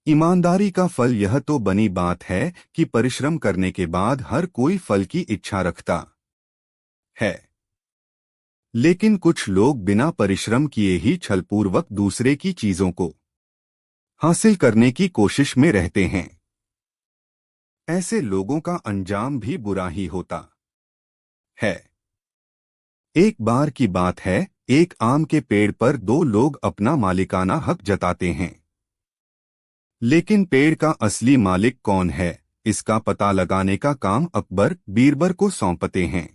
ईमानदारी का फल यह तो बनी बात है कि परिश्रम करने के बाद हर कोई फल की इच्छा रखता है। लेकिन कुछ लोग बिना परिश्रम किए ही छलपूर्वक दूसरे की चीजों को हासिल करने की कोशिश में रहते हैं। ऐसे लोगों का अंजाम भी बुरा ही होता है। एक बार की बात है, एक आम के पेड़ पर दो लोग अपना मालिकाना हक जताते हैं। लेकिन पेड़ का असली मालिक कौन है, इसका पता लगाने का काम अकबर बीरबल को सौंपते हैं।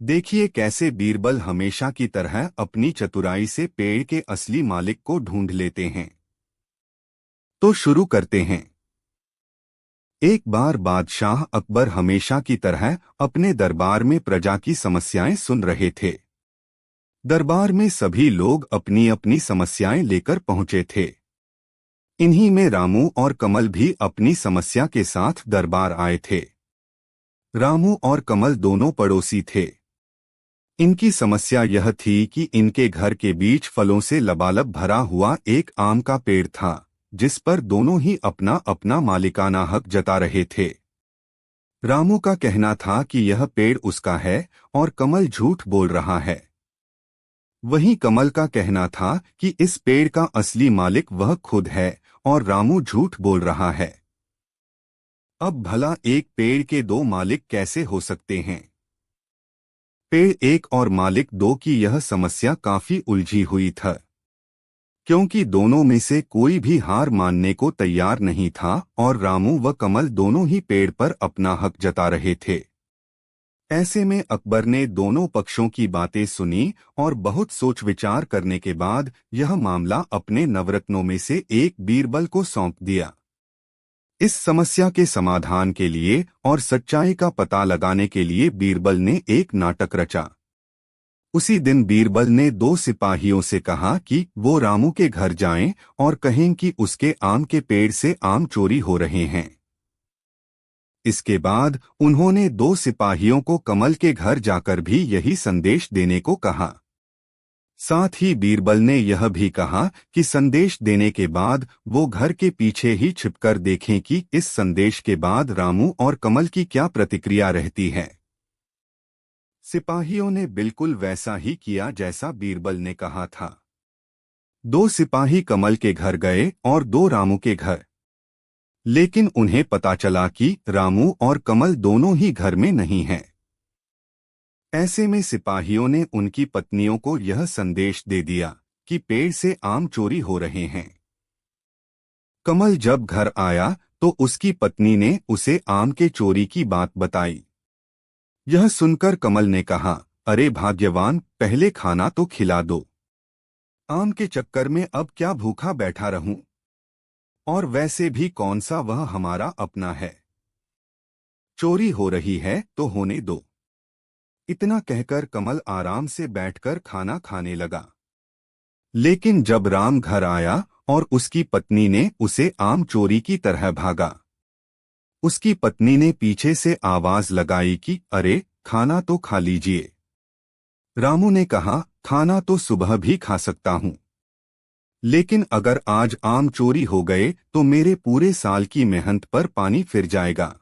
देखिए कैसे बीरबल हमेशा की तरह अपनी चतुराई से पेड़ के असली मालिक को ढूंढ लेते हैं। तो शुरू करते हैं। एक बार बादशाह अकबर हमेशा की तरह अपने दरबार में प्रजा की समस्याएं सुन रहे थे। दरबार में सभी लोग अपनी अपनी समस्याएं लेकर पहुंचे थे। इन्हीं में रामू और कमल भी अपनी समस्या के साथ दरबार आए थे। रामू और कमल दोनों पड़ोसी थे। इनकी समस्या यह थी कि इनके घर के बीच फलों से लबालब भरा हुआ एक आम का पेड़ था, जिस पर दोनों ही अपना अपना मालिकाना हक जता रहे थे। रामू का कहना था कि यह पेड़ उसका है और कमल झूठ बोल रहा है। वहीं कमल का कहना था कि इस पेड़ का असली मालिक वह खुद है और रामू झूठ बोल रहा है। अब भला एक पेड़ के दो मालिक कैसे हो सकते हैं? पेड़ एक और मालिक दो की यह समस्या काफी उलझी हुई था, क्योंकि दोनों में से कोई भी हार मानने को तैयार नहीं था और रामू व कमल दोनों ही पेड़ पर अपना हक जता रहे थे। ऐसे में अकबर ने दोनों पक्षों की बातें सुनी और बहुत सोच विचार करने के बाद यह मामला अपने नवरत्नों में से एक बीरबल को सौंप दिया। इस समस्या के समाधान के लिए और सच्चाई का पता लगाने के लिए बीरबल ने एक नाटक रचा। उसी दिन बीरबल ने दो सिपाहियों से कहा कि वो रामू के घर जाएं और कहें कि उसके आम के पेड़ से आम चोरी हो रहे हैं। इसके बाद उन्होंने दो सिपाहियों को कमल के घर जाकर भी यही संदेश देने को कहा। साथ ही बीरबल ने यह भी कहा कि संदेश देने के बाद वो घर के पीछे ही छिपकर देखें कि इस संदेश के बाद रामू और कमल की क्या प्रतिक्रिया रहती है। सिपाहियों ने बिल्कुल वैसा ही किया जैसा बीरबल ने कहा था। दो सिपाही कमल के घर गए और दो रामू के घर, लेकिन उन्हें पता चला कि रामू और कमल दोनों ही घर में नहीं हैं। ऐसे में सिपाहियों ने उनकी पत्नियों को यह संदेश दे दिया कि पेड़ से आम चोरी हो रहे हैं। कमल जब घर आया तो उसकी पत्नी ने उसे आम के चोरी की बात बताई। यह सुनकर कमल ने कहा, अरे भाग्यवान, पहले खाना तो खिला दो। आम के चक्कर में अब क्या भूखा बैठा रहूं? और वैसे भी कौन सा वह हमारा अपना है? चोरी हो रही है तो होने दो। इतना कहकर कमल आराम से बैठकर खाना खाने लगा। लेकिन जब राम घर आया और उसकी पत्नी ने उसे आम चोरी की तरह भागा। उसकी पत्नी ने पीछे से आवाज लगाई कि अरे, खाना तो खा लीजिए। रामू ने कहा, खाना तो सुबह भी खा सकता हूं, लेकिन अगर आज आम चोरी हो गए तो मेरे पूरे साल की मेहनत पर पानी फिर जाएगा।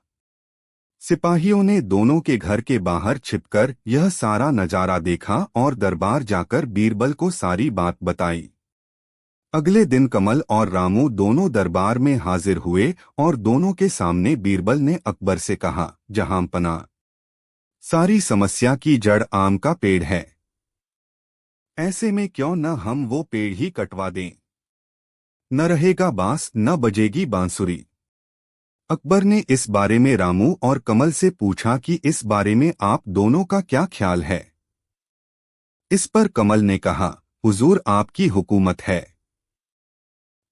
सिपाहियों ने दोनों के घर के बाहर छिपकर यह सारा नजारा देखा और दरबार जाकर बीरबल को सारी बात बताई। अगले दिन कमल और रामू दोनों दरबार में हाजिर हुए और दोनों के सामने बीरबल ने अकबर से कहा, जहांपना, सारी समस्या की जड़ आम का पेड़ है। ऐसे में क्यों न हम वो पेड़ ही कटवा दें? न रहेगा बांस, न बजेगी बांसुरी। अकबर ने इस बारे में रामू और कमल से पूछा कि इस बारे में आप दोनों का क्या ख्याल है। इस पर कमल ने कहा, हुजूर, आपकी हुकूमत है,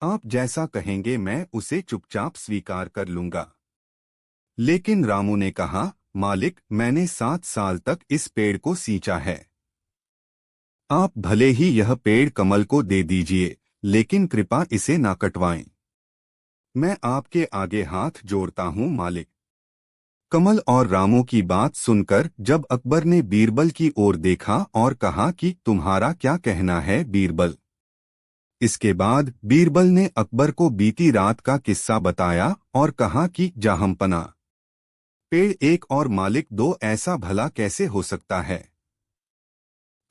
आप जैसा कहेंगे मैं उसे चुपचाप स्वीकार कर लूंगा। लेकिन रामू ने कहा, मालिक, मैंने 7 साल तक इस पेड़ को सींचा है। आप भले ही यह पेड़ कमल को दे दीजिए, लेकिन कृपा इसे ना कटवाएं। मैं आपके आगे हाथ जोड़ता हूं मालिक। कमल और रामू की बात सुनकर जब अकबर ने बीरबल की ओर देखा और कहा कि तुम्हारा क्या कहना है बीरबल? इसके बाद बीरबल ने अकबर को बीती रात का किस्सा बताया और कहा कि जहांपना, पेड़ एक और मालिक दो, ऐसा भला कैसे हो सकता है।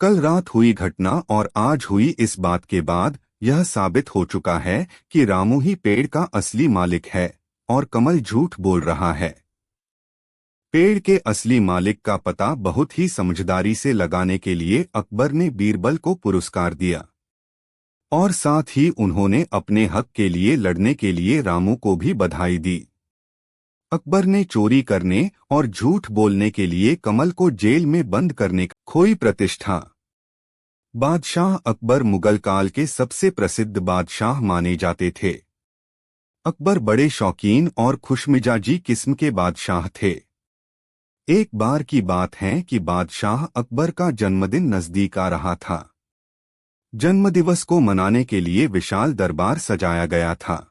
कल रात हुई घटना और आज हुई इस बात के बाद यह साबित हो चुका है कि रामू ही पेड़ का असली मालिक है और कमल झूठ बोल रहा है। पेड़ के असली मालिक का पता बहुत ही समझदारी से लगाने के लिए अकबर ने बीरबल को पुरस्कार दिया और साथ ही उन्होंने अपने हक के लिए लड़ने के लिए रामू को भी बधाई दी। अकबर ने चोरी करने और झूठ बोलने के लिए कमल को जेल में बंद करने का खोई प्रतिष्ठा। बादशाह अकबर मुगल काल के सबसे प्रसिद्ध बादशाह माने जाते थे। अकबर बड़े शौकीन और खुशमिजाजी किस्म के बादशाह थे। एक बार की बात है कि बादशाह अकबर का जन्मदिन नजदीक आ रहा था। जन्मदिवस को मनाने के लिए विशाल दरबार सजाया गया था।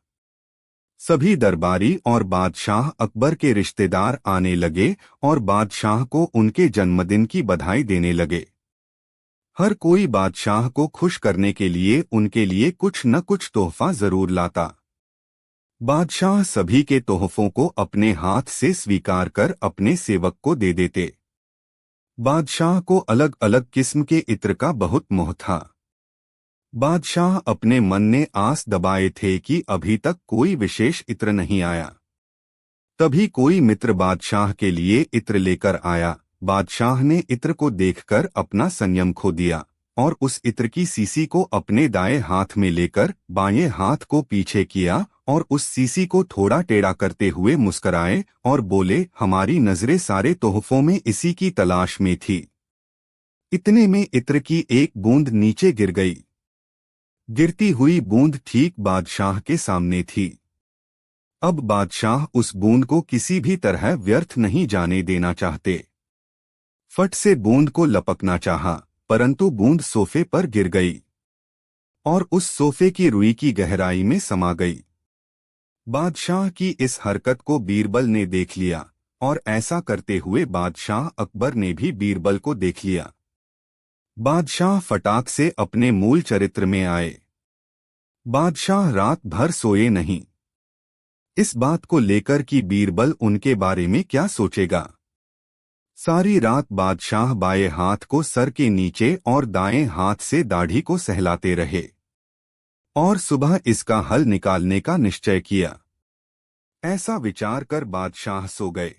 सभी दरबारी और बादशाह अकबर के रिश्तेदार आने लगे और बादशाह को उनके जन्मदिन की बधाई देने लगे। हर कोई बादशाह को खुश करने के लिए उनके लिए कुछ न कुछ तोहफा जरूर लाता। बादशाह सभी के तोहफों को अपने हाथ से स्वीकार कर अपने सेवक को दे देते। बादशाह को अलग अलग किस्म के इत्र का बहुत मोह था। बादशाह अपने मन ने आस दबाए थे कि अभी तक कोई विशेष इत्र नहीं आया। तभी कोई मित्र बादशाह के लिए इत्र लेकर आया। बादशाह ने इत्र को देखकर अपना संयम खो दिया और उस इत्र की सीसी को अपने दाएं हाथ में लेकर बाएं हाथ को पीछे किया और उस सीसी को थोड़ा टेढ़ा करते हुए मुस्कराए और बोले, हमारी नजरें सारे तोहफों में इसी की तलाश में थी। इतने में इत्र की एक बूंद नीचे गिर गई। गिरती हुई बूंद ठीक बादशाह के सामने थी। अब बादशाह उस बूंद को किसी भी तरह व्यर्थ नहीं जाने देना चाहते। फट से बूंद को लपकना चाहा, परंतु बूंद सोफे पर गिर गई और उस सोफे की रुई की गहराई में समा गई। बादशाह की इस हरकत को बीरबल ने देख लिया और ऐसा करते हुए बादशाह अकबर ने भी बीरबल को देख लिया। बादशाह फटाक से अपने मूल चरित्र में आए। बादशाह रात भर सोए नहीं, इस बात को लेकर कि बीरबल उनके बारे में क्या सोचेगा। सारी रात बादशाह बाएं हाथ को सर के नीचे और दाएं हाथ से दाढ़ी को सहलाते रहे और सुबह इसका हल निकालने का निश्चय किया। ऐसा विचार कर बादशाह सो गए।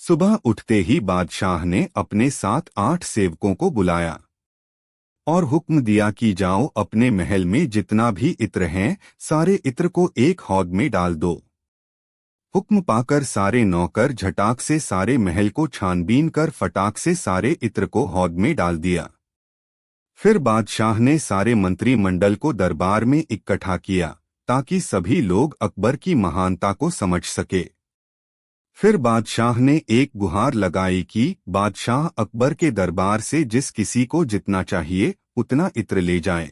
सुबह उठते ही बादशाह ने अपने 7-8 सेवकों को बुलाया और हुक्म दिया कि जाओ अपने महल में जितना भी इत्र हैं सारे इत्र को एक हौद में डाल दो। हुक्म पाकर सारे नौकर झटाक से सारे महल को छानबीन कर फटाक से सारे इत्र को हौद में डाल दिया। फिर बादशाह ने सारे मंत्रिमंडल को दरबार में इकट्ठा किया ताकि सभी लोग अकबर की महानता को समझ सके। फिर बादशाह ने एक गुहार लगाई कि बादशाह अकबर के दरबार से जिस किसी को जितना चाहिए उतना इत्र ले जाएं।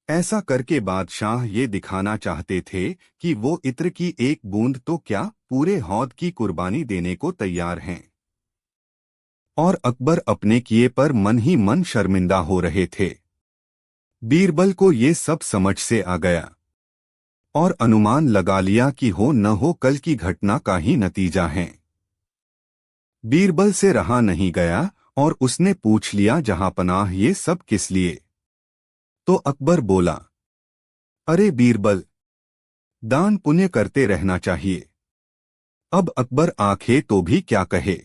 ऐसा करके बादशाह ये दिखाना चाहते थे कि वो इत्र की एक बूंद तो क्या पूरे हौद की कुर्बानी देने को तैयार हैं। और अकबर अपने किए पर मन ही मन शर्मिंदा हो रहे थे। बीरबल को ये सब समझ से आ गया और अनुमान लगा लिया कि हो न हो कल की घटना का ही नतीजा है। बीरबल से रहा नहीं गया और उसने पूछ लिया, जहांपनाह ये सब किस लिए। तो अकबर बोला, अरे बीरबल, दान पुण्य करते रहना चाहिए। अब अकबर आंखे तो भी क्या कहे।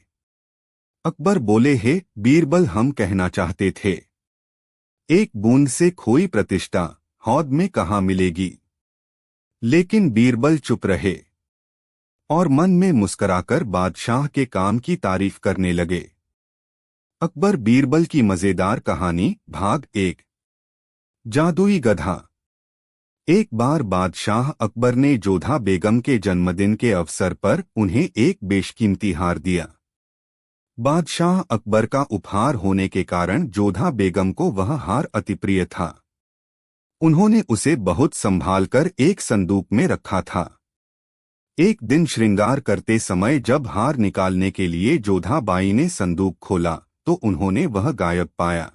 अकबर बोले, हे बीरबल, हम कहना चाहते थे एक बूंद से खोई प्रतिष्ठा हौद में कहाँ मिलेगी। लेकिन बीरबल चुप रहे और मन में मुस्कराकर बादशाह के काम की तारीफ करने लगे। अकबर बीरबल की मजेदार कहानी भाग 1। जादुई गधा। एक बार बादशाह अकबर ने जोधा बेगम के जन्मदिन के अवसर पर उन्हें एक बेशकीमती हार दिया। बादशाह अकबर का उपहार होने के कारण जोधा बेगम को वह हार अति प्रिय था। उन्होंने उसे बहुत संभालकर एक संदूक में रखा था। एक दिन श्रृंगार करते समय जब हार निकालने के लिए जोधा बाई ने संदूक खोला तो उन्होंने वह गायब पाया।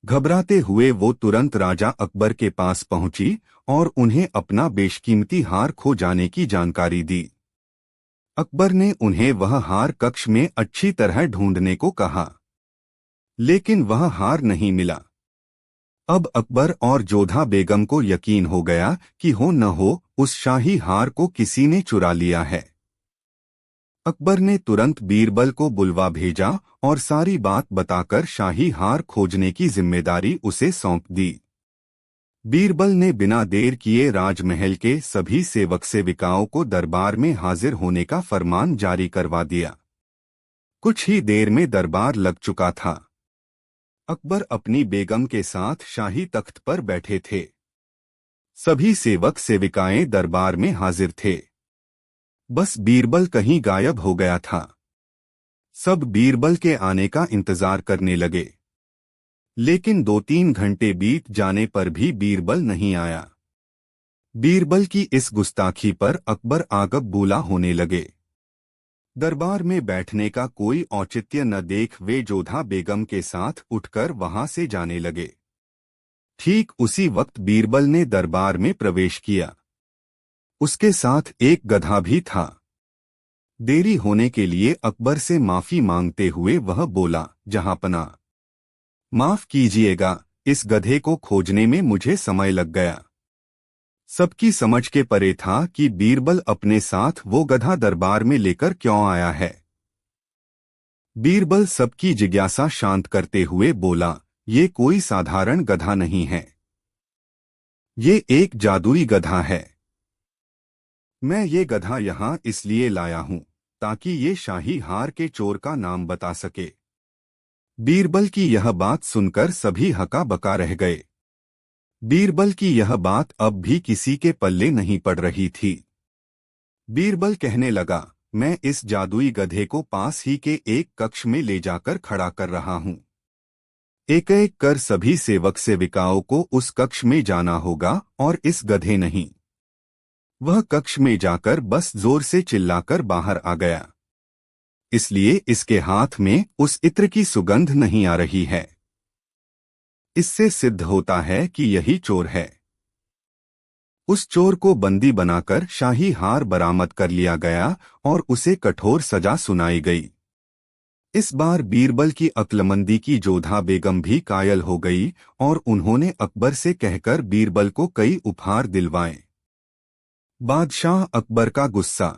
घबराते हुए वो तुरंत राजा अकबर के पास पहुंची और उन्हें अपना बेशकीमती हार खो जाने की जानकारी दी। अकबर ने उन्हें वह हार कक्ष में अच्छी तरह ढूंढने को कहा, लेकिन वह हार नहीं मिला। अब अकबर और जोधा बेगम को यकीन हो गया कि हो न हो उस शाही हार को किसी ने चुरा लिया है। अकबर ने तुरंत बीरबल को बुलवा भेजा और सारी बात बताकर शाही हार खोजने की जिम्मेदारी उसे सौंप दी। बीरबल ने बिना देर किए राजमहल के सभी सेवक सेविकाओं को दरबार में हाजिर होने का फरमान जारी करवा दिया। कुछ ही देर में दरबार लग चुका था। अकबर अपनी बेगम के साथ शाही तख्त पर बैठे थे। सभी सेवक सेविकाएं दरबार में हाजिर थे। बस बीरबल कहीं गायब हो गया था। सब बीरबल के आने का इंतजार करने लगे, लेकिन 2-3 घंटे बीत जाने पर भी बीरबल नहीं आया। बीरबल की इस गुस्ताखी पर अकबर आगब बूला होने लगे। दरबार में बैठने का कोई औचित्य न देख वे जोधा बेगम के साथ उठकर वहां से जाने लगे। ठीक उसी वक्त बीरबल ने दरबार में प्रवेश किया। उसके साथ एक गधा भी था। देरी होने के लिए अकबर से माफी मांगते हुए वह बोला, जहांपना, माफ कीजिएगा, इस गधे को खोजने में मुझे समय लग गया। सबकी समझ के परे था कि बीरबल अपने साथ वो गधा दरबार में लेकर क्यों आया है। बीरबल सबकी जिज्ञासा शांत करते हुए बोला, ये कोई साधारण गधा नहीं है, ये एक जादुई गधा है। मैं ये गधा यहाँ इसलिए लाया हूं ताकि ये शाही हार के चोर का नाम बता सके। बीरबल की यह बात सुनकर सभी हका बका रह गए। बीरबल की यह बात अब भी किसी के पल्ले नहीं पड़ रही थी। बीरबल कहने लगा, मैं इस जादुई गधे को पास ही के एक कक्ष में ले जाकर खड़ा कर रहा हूं। एक एक कर सभी सेवक सेविकाओं को उस कक्ष में जाना होगा और इस गधे नहीं। वह कक्ष में जाकर बस जोर से चिल्लाकर बाहर आ गया, इसलिए इसके हाथ में उस इत्र की सुगंध नहीं आ रही है। इससे सिद्ध होता है कि यही चोर है। उस चोर को बंदी बनाकर शाही हार बरामद कर लिया गया और उसे कठोर सजा सुनाई गई। इस बार बीरबल की अक्लमंदी की जोधा बेगम भी कायल हो गई और उन्होंने अकबर से कहकर बीरबल को कई उपहार दिलवाए। बादशाह अकबर का गुस्सा।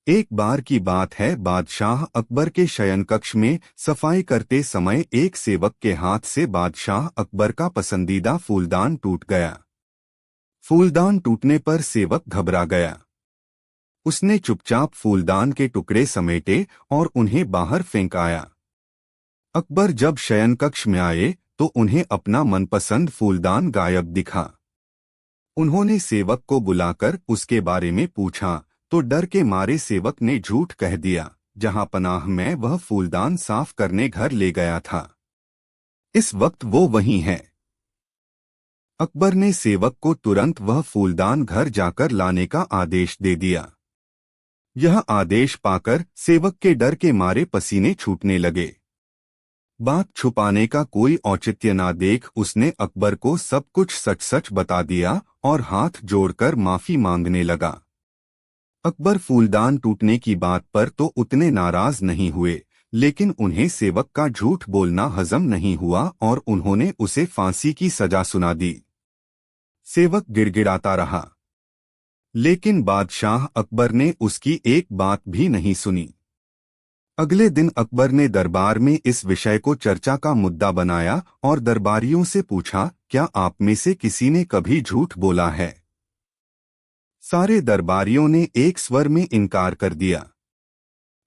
एक बार की बात है, बादशाह अकबर के शयन कक्ष में सफाई करते समय एक सेवक के हाथ से बादशाह अकबर का पसंदीदा फूलदान टूट गया। फूलदान टूटने पर सेवक घबरा गया। उसने चुपचाप फूलदान के टुकड़े समेटे और उन्हें बाहर फेंक आया। अकबर जब शयन कक्ष में आए तो उन्हें अपना मनपसंद फूलदान गायब दिखा। उन्होंने सेवक को बुलाकर उसके बारे में पूछा तो डर के मारे सेवक ने झूठ कह दिया, जहां पनाह मैं वह फूलदान साफ करने घर ले गया था। इस वक्त वो वहीं है। अकबर ने सेवक को तुरंत वह फूलदान घर जाकर लाने का आदेश दे दिया। यह आदेश पाकर सेवक के डर के मारे पसीने छूटने लगे। बात छुपाने का कोई औचित्य ना देख उसने अकबर को सब कुछ सच सच बता दिया और हाथ जोड़कर माफी मांगने लगा। अकबर फूलदान टूटने की बात पर तो उतने नाराज नहीं हुए, लेकिन उन्हें सेवक का झूठ बोलना हजम नहीं हुआ और उन्होंने उसे फांसी की सजा सुना दी। सेवक गिड़गिड़ाता रहा, लेकिन बादशाह अकबर ने उसकी एक बात भी नहीं सुनी। अगले दिन अकबर ने दरबार में इस विषय को चर्चा का मुद्दा बनाया और दरबारियों से पूछा, क्या आप में से किसी ने कभी झूठ बोला है? सारे दरबारियों ने एक स्वर में इनकार कर दिया।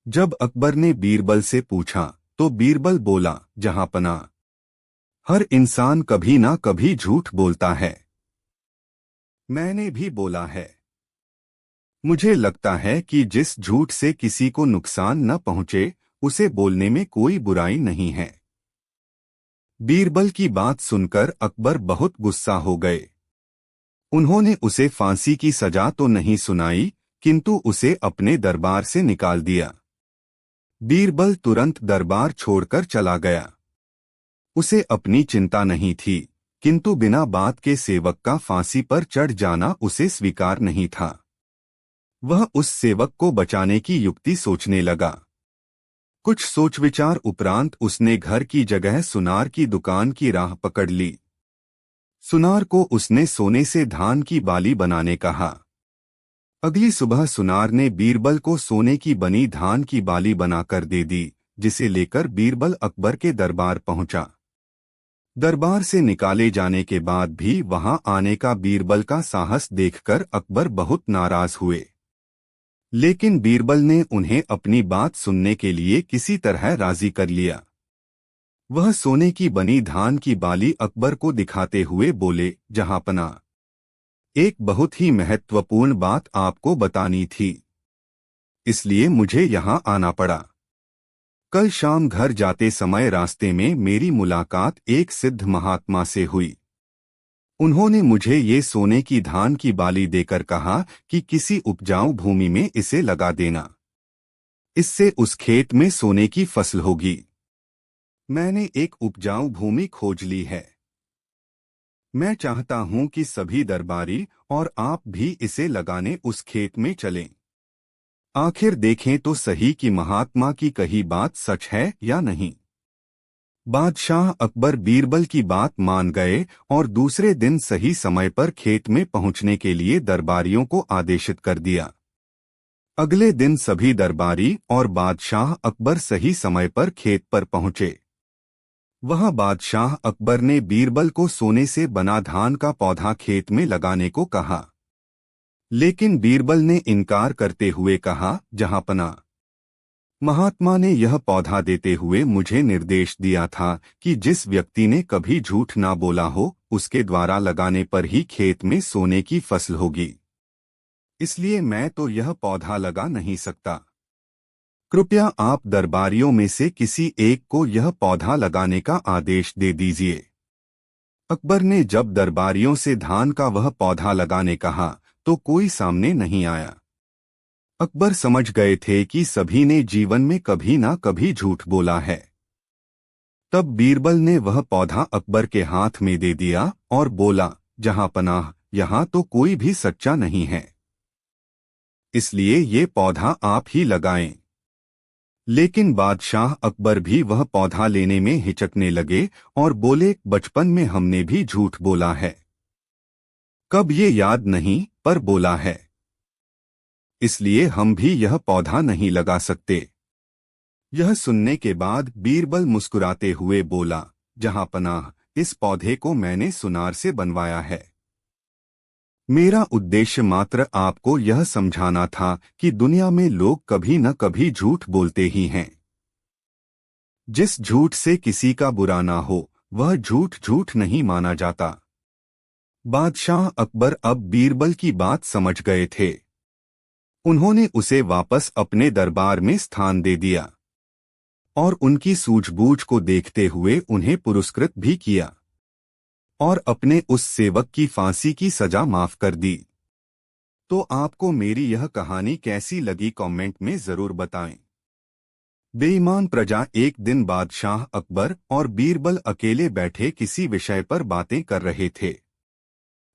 जब अकबर ने बीरबल से पूछा तो बीरबल बोला, जहांपना, हर इंसान कभी ना कभी झूठ बोलता है। मैंने भी बोला है। मुझे लगता है कि जिस झूठ से किसी को नुकसान न पहुंचे उसे बोलने में कोई बुराई नहीं है। बीरबल की बात सुनकर अकबर बहुत गुस्सा हो गए। उन्होंने उसे फांसी की सजा तो नहीं सुनाई, किंतु उसे अपने दरबार से निकाल दिया। बीरबल तुरंत दरबार छोड़कर चला गया। उसे अपनी चिंता नहीं थी, किंतु बिना बात के सेवक का फांसी पर चढ़ जाना उसे स्वीकार नहीं था। वह उस सेवक को बचाने की युक्ति सोचने लगा। कुछ सोच विचार उपरांत उसने घर की जगह सुनार की दुकान की राह पकड़ ली। सुनार को उसने सोने से धान की बाली बनाने कहा। अगली सुबह सुनार ने बीरबल को सोने की बनी धान की बाली बनाकर दे दी, जिसे लेकर बीरबल अकबर के दरबार पहुंचा। दरबार से निकाले जाने के बाद भी वहां आने का बीरबल का साहस देखकर अकबर बहुत नाराज हुए। लेकिन बीरबल ने उन्हें अपनी बात सुनने के लिए किसी तरह राजी कर लिया। वह सोने की बनी धान की बाली अकबर को दिखाते हुए बोले, जहांपना, एक बहुत ही महत्वपूर्ण बात आपको बतानी थी, इसलिए मुझे यहां आना पड़ा। कल शाम घर जाते समय रास्ते में मेरी मुलाकात एक सिद्ध महात्मा से हुई। उन्होंने मुझे ये सोने की धान की बाली देकर कहा कि किसी उपजाऊ भूमि में इसे लगा देना, इससे उस खेत में सोने की फसल होगी। मैंने एक उपजाऊ भूमि खोज ली है। मैं चाहता हूं कि सभी दरबारी और आप भी इसे लगाने उस खेत में चलें। आखिर देखें तो सही कि महात्मा की कही बात सच है या नहीं। बादशाह अकबर बीरबल की बात मान गए और दूसरे दिन सही समय पर खेत में पहुंचने के लिए दरबारियों को आदेशित कर दिया। अगले दिन सभी दरबारी और बादशाह अकबर सही समय पर खेत पर पहुंचे। वहां बादशाह अकबर ने बीरबल को सोने से बना धान का पौधा खेत में लगाने को कहा, लेकिन बीरबल ने इनकार करते हुए कहा, जहांपना, महात्मा ने यह पौधा देते हुए मुझे निर्देश दिया था कि जिस व्यक्ति ने कभी झूठ ना बोला हो, उसके द्वारा लगाने पर ही खेत में सोने की फसल होगी। इसलिए मैं तो यह पौधा लगा नहीं सकता। कृपया आप दरबारियों में से किसी एक को यह पौधा लगाने का आदेश दे दीजिए। अकबर ने जब दरबारियों से धान का वह पौधा लगाने कहा तो कोई सामने नहीं आया। अकबर समझ गए थे कि सभी ने जीवन में कभी ना कभी झूठ बोला है। तब बीरबल ने वह पौधा अकबर के हाथ में दे दिया और बोला, जहांपनाह, यहाँ तो कोई भी सच्चा नहीं है, इसलिए ये पौधा आप ही लगाएं। लेकिन बादशाह अकबर भी वह पौधा लेने में हिचकने लगे और बोले, बचपन में हमने भी झूठ बोला है। कब ये याद नहीं, पर बोला है, इसलिए हम भी यह पौधा नहीं लगा सकते। यह सुनने के बाद बीरबल मुस्कुराते हुए बोला, जहांपनाह, इस पौधे को मैंने सुनार से बनवाया है। मेरा उद्देश्य मात्र आपको यह समझाना था कि दुनिया में लोग कभी न कभी झूठ बोलते ही हैं। जिस झूठ से किसी का बुरा ना हो, वह झूठ झूठ नहीं माना जाता। बादशाह अकबर अब बीरबल की बात समझ गए थे। उन्होंने उसे वापस अपने दरबार में स्थान दे दिया और उनकी सूझबूझ को देखते हुए उन्हें पुरस्कृत भी किया और अपने उस सेवक की फांसी की सजा माफ कर दी। तो आपको मेरी यह कहानी कैसी लगी, कमेंट में जरूर बताएं। बेईमान प्रजा। एक दिन बादशाह अकबर और बीरबल अकेले बैठे किसी विषय पर बातें कर रहे थे।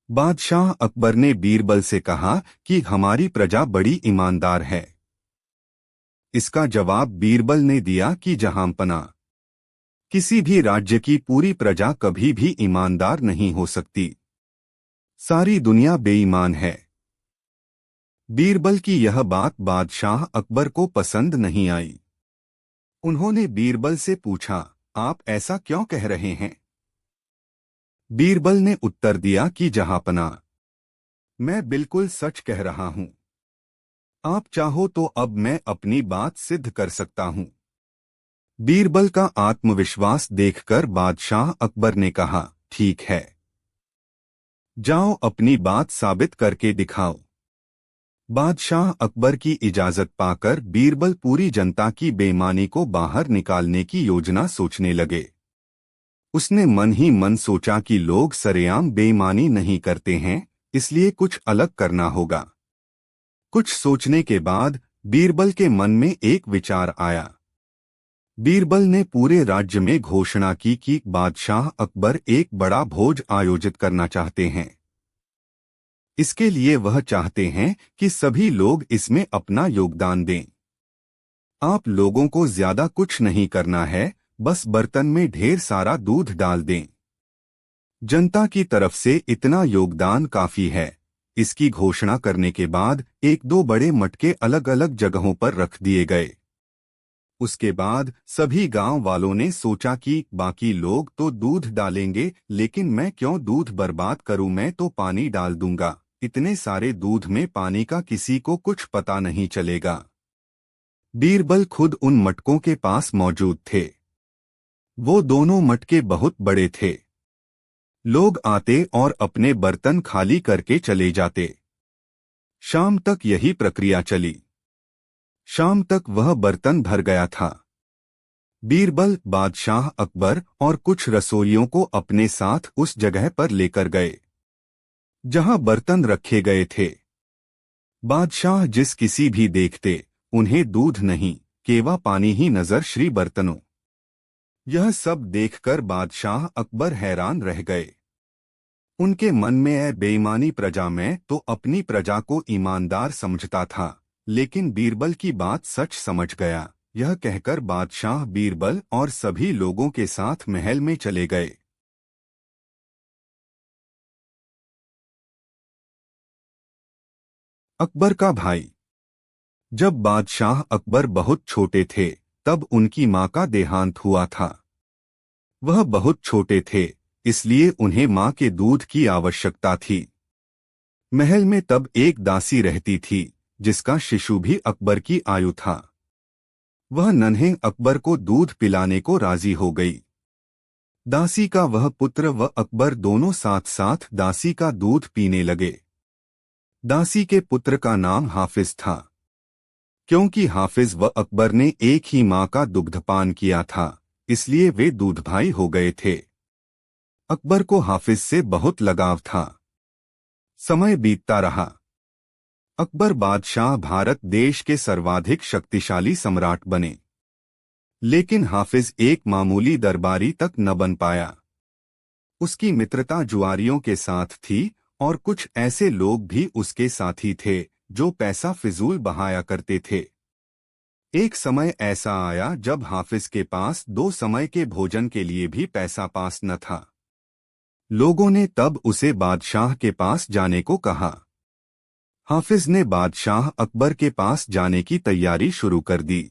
बादशाह अकबर ने बीरबल से कहा कि हमारी प्रजा बड़ी ईमानदार है। इसका जवाब बीरबल ने दिया कि जहांपना, किसी भी राज्य की पूरी प्रजा कभी भी ईमानदार नहीं हो सकती। सारी दुनिया बेईमान है। बीरबल की यह बात बादशाह अकबर को पसंद नहीं आई। उन्होंने बीरबल से पूछा, आप ऐसा क्यों कह रहे हैं? बीरबल ने उत्तर दिया कि जहांपना, मैं बिल्कुल सच कह रहा हूं। आप चाहो तो अब मैं अपनी बात सिद्ध कर सकता हूं। बीरबल का आत्मविश्वास देखकर बादशाह अकबर ने कहा, ठीक है, जाओ अपनी बात साबित करके दिखाओ। बादशाह अकबर की इजाजत पाकर बीरबल पूरी जनता की बेईमानी को बाहर निकालने की योजना सोचने लगे। उसने मन ही मन सोचा कि लोग सरेआम बेईमानी नहीं करते हैं, इसलिए कुछ अलग करना होगा। कुछ सोचने के बाद बीरबल के मन में एक विचार आया। बीरबल ने पूरे राज्य में घोषणा की कि बादशाह अकबर एक बड़ा भोज आयोजित करना चाहते हैं। इसके लिए वह चाहते हैं कि सभी लोग इसमें अपना योगदान दें। आप लोगों को ज्यादा कुछ नहीं करना है, बस बर्तन में ढेर सारा दूध डाल दें। जनता की तरफ से इतना योगदान काफी है। इसकी घोषणा करने के बाद एक दो बड़े मटके अलग अलग जगहों पर रख दिए गए। उसके बाद सभी गांव वालों ने सोचा कि बाकी लोग तो दूध डालेंगे, लेकिन मैं क्यों दूध बर्बाद करूं, मैं तो पानी डाल दूंगा। इतने सारे दूध में पानी का किसी को कुछ पता नहीं चलेगा। बीरबल खुद उन मटकों के पास मौजूद थे। वो दोनों मटके बहुत बड़े थे। लोग आते और अपने बर्तन खाली करके चले जाते। शाम तक यही प्रक्रिया चली। शाम तक वह बर्तन भर गया था। बीरबल बादशाह अकबर और कुछ रसोइयों को अपने साथ उस जगह पर लेकर गए जहां बर्तन रखे गए थे। बादशाह जिस किसी भी देखते, उन्हें दूध नहीं, केवल पानी ही नजर श्री बर्तनों। यह सब देखकर बादशाह अकबर हैरान रह गए। उनके मन में है बेईमानी प्रजा में तो अपनी प्रजा को ईमानदार समझता था, लेकिन बीरबल की बात सच समझ गया। यह कहकर बादशाह बीरबल और सभी लोगों के साथ महल में चले गए। अकबर का भाई। जब बादशाह अकबर बहुत छोटे थे, तब उनकी मां का देहांत हुआ था। वह बहुत छोटे थे, इसलिए उन्हें मां के दूध की आवश्यकता थी। महल में तब एक दासी रहती थी, जिसका शिशु भी अकबर की आयु था। वह नन्हे अकबर को दूध पिलाने को राजी हो गई। दासी का वह पुत्र व अकबर दोनों साथ साथ दासी का दूध पीने लगे। दासी के पुत्र का नाम हाफिज था। क्योंकि हाफिज व अकबर ने एक ही मां का दुग्धपान किया था, इसलिए वे दूध भाई हो गए थे। अकबर को हाफिज से बहुत लगाव था। समय बीतता रहा। अकबर बादशाह भारत देश के सर्वाधिक शक्तिशाली सम्राट बने, लेकिन हाफिज एक मामूली दरबारी तक न बन पाया। उसकी मित्रता जुआरियों के साथ थी और कुछ ऐसे लोग भी उसके साथी थे जो पैसा फिजूल बहाया करते थे। एक समय ऐसा आया जब हाफिज के पास 2 समय के भोजन के लिए भी पैसा पास न था। लोगों ने तब उसे बादशाह के पास जाने को कहा। हाफिज ने बादशाह अकबर के पास जाने की तैयारी शुरू कर दी।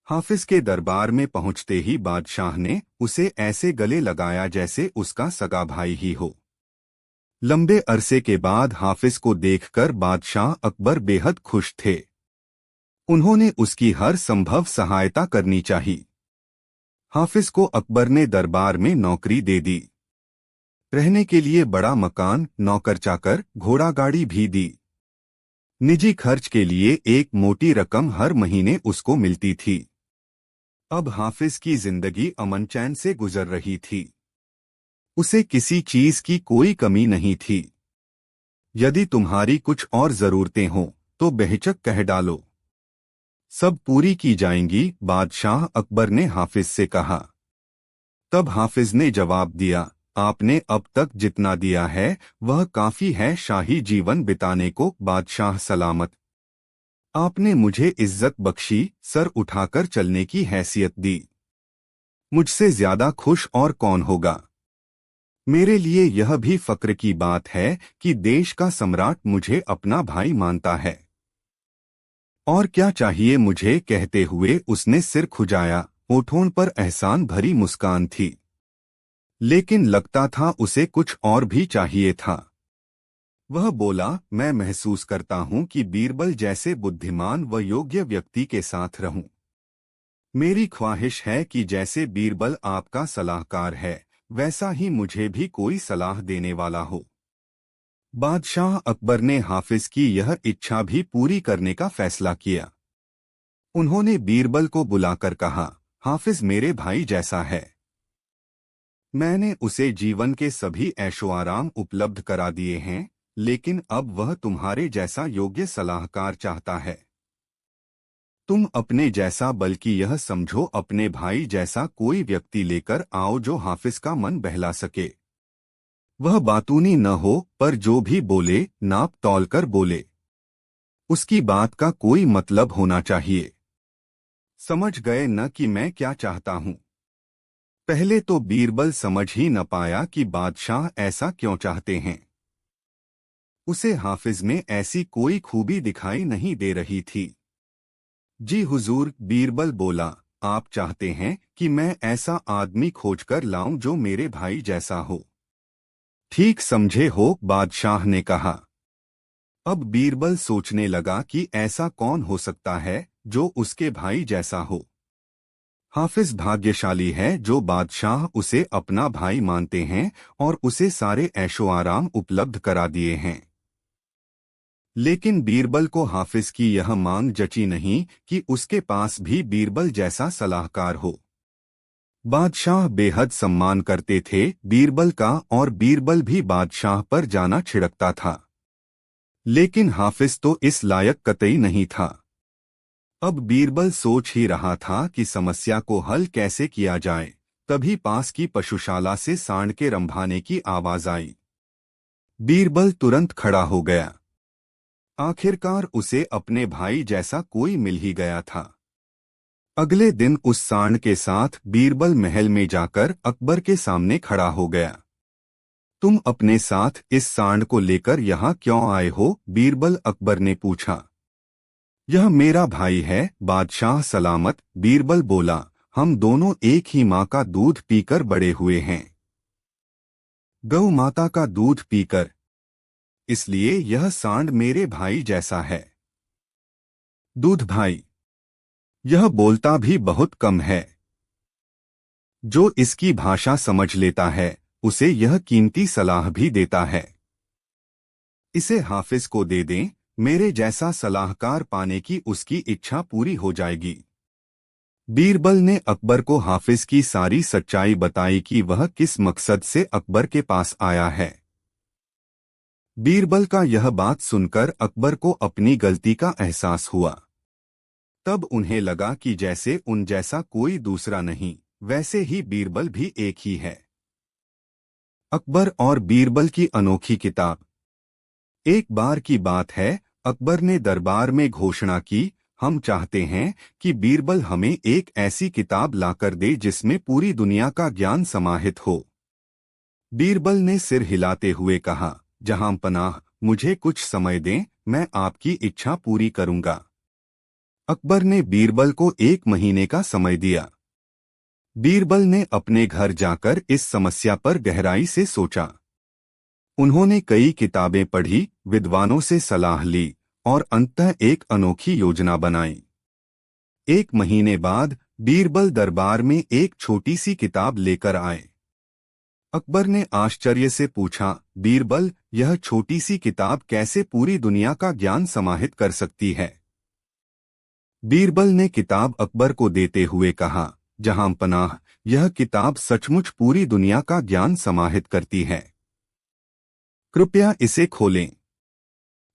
हाफिज के दरबार में पहुंचते ही बादशाह ने उसे ऐसे गले लगाया जैसे उसका सगा भाई ही हो। लंबे अरसे के बाद हाफिज को देखकर बादशाह अकबर बेहद खुश थे। उन्होंने उसकी हर संभव सहायता करनी चाहिए। हाफिज को अकबर ने दरबार में नौकरी दे दी। रहने के लिए बड़ा मकान, नौकर चाकर, घोड़ा गाड़ी भी दी। निजी खर्च के लिए एक मोटी रकम हर महीने उसको मिलती थी। अब हाफिज की जिंदगी अमन चैन से गुजर रही थी। उसे किसी चीज की कोई कमी नहीं थी। यदि तुम्हारी कुछ और जरूरतें हों तो बेहिचक कह डालो, सब पूरी की जाएंगी, बादशाह अकबर ने हाफिज से कहा। तब हाफिज ने जवाब दिया, आपने अब तक जितना दिया है वह काफी है शाही जीवन बिताने को, बादशाह सलामत। आपने मुझे इज्जत बख्शी, सर उठाकर चलने की हैसियत दी। मुझसे ज्यादा खुश और कौन होगा। मेरे लिए यह भी फक्र की बात है कि देश का सम्राट मुझे अपना भाई मानता है। और क्या चाहिए मुझे, कहते हुए उसने सिर खुजाया। होठों पर एहसान भरी मुस्कान थी, लेकिन लगता था उसे कुछ और भी चाहिए था। वह बोला, मैं महसूस करता हूं कि बीरबल जैसे बुद्धिमान व योग्य व्यक्ति के साथ रहूं। मेरी ख्वाहिश है कि जैसे बीरबल आपका सलाहकार है, वैसा ही मुझे भी कोई सलाह देने वाला हो। बादशाह अकबर ने हाफिज की यह इच्छा भी पूरी करने का फैसला किया। उन्होंने बीरबल को बुलाकर कहा, हाफिज मेरे भाई जैसा है। मैंने उसे जीवन के सभी ऐशो आराम उपलब्ध करा दिए हैं, लेकिन अब वह तुम्हारे जैसा योग्य सलाहकार चाहता है। तुम अपने जैसा बल्कि यह समझो अपने भाई जैसा कोई व्यक्ति लेकर आओ जो हाफिज का मन बहला सके। वह बातूनी न हो पर जो भी बोले नाप तौल कर बोले। उसकी बात का कोई मतलब होना चाहिए। समझ गए न कि मैं क्या चाहता हूँ। पहले तो बीरबल समझ ही न पाया कि बादशाह ऐसा क्यों चाहते हैं। उसे हाफिज में ऐसी कोई खूबी दिखाई नहीं दे रही थी। जी हुजूर, बीरबल बोला, आप चाहते हैं कि मैं ऐसा आदमी खोजकर लाऊं जो मेरे भाई जैसा हो। ठीक समझे हो, बादशाह ने कहा। अब बीरबल सोचने लगा कि ऐसा कौन हो सकता है जो उसके भाई जैसा हो। हाफिज भाग्यशाली है जो बादशाह उसे अपना भाई मानते हैं और उसे सारे ऐशो आराम उपलब्ध करा दिए हैं। लेकिन बीरबल को हाफिज की यह मांग जची नहीं कि उसके पास भी बीरबल जैसा सलाहकार हो। बादशाह बेहद सम्मान करते थे बीरबल का और बीरबल भी बादशाह पर जाना छिड़कता था। लेकिन हाफिज तो इस लायक कतई नहीं था। अब बीरबल सोच ही रहा था कि समस्या को हल कैसे किया जाए, तभी पास की पशुशाला से सांड के रंभाने की आवाज आई। बीरबल तुरंत खड़ा हो गया। आखिरकार उसे अपने भाई जैसा कोई मिल ही गया था। अगले दिन उस सांड के साथ बीरबल महल में जाकर अकबर के सामने खड़ा हो गया। तुम अपने साथ इस सांड को लेकर यहाँ क्यों आए हो? बीरबल अकबर ने पूछा। यह मेरा भाई है, बादशाह सलामत, बीरबल बोला। हम दोनों एक ही माँ का दूध पीकर बड़े हुए हैं। गौ माता का दूध पीकर, इसलिए यह सांड मेरे भाई जैसा है। दूध भाई, यह बोलता भी बहुत कम है। जो इसकी भाषा समझ लेता है उसे यह कीमती सलाह भी देता है। इसे हाफिज को दे दें, मेरे जैसा सलाहकार पाने की उसकी इच्छा पूरी हो जाएगी। बीरबल ने अकबर को हाफिज की सारी सच्चाई बताई कि वह किस मकसद से अकबर के पास आया है। बीरबल का यह बात सुनकर अकबर को अपनी गलती का एहसास हुआ। तब उन्हें लगा कि जैसे उन जैसा कोई दूसरा नहीं, वैसे ही बीरबल भी एक ही है। अकबर और बीरबल की अनोखी किताब। एक बार की बात है, अकबर ने दरबार में घोषणा की, हम चाहते हैं कि बीरबल हमें एक ऐसी किताब लाकर दे जिसमें पूरी दुनिया का ज्ञान समाहित हो। बीरबल ने सिर हिलाते हुए कहा, जहां पनाह, मुझे कुछ समय दें, मैं आपकी इच्छा पूरी करूंगा। अकबर ने बीरबल को 1 महीने का समय दिया। बीरबल ने अपने घर जाकर इस समस्या पर गहराई से सोचा। उन्होंने कई किताबें पढ़ी, विद्वानों से सलाह ली और अंततः एक अनोखी योजना बनाई। 1 महीने बाद बीरबल दरबार में एक छोटी सी किताब लेकर आए। अकबर ने आश्चर्य से पूछा, बीरबल, यह छोटी सी किताब कैसे पूरी दुनिया का ज्ञान समाहित कर सकती है? बीरबल ने किताब अकबर को देते हुए कहा, जहां पनाह, यह किताब सचमुच पूरी दुनिया का ज्ञान समाहित करती है। कृपया इसे खोलें।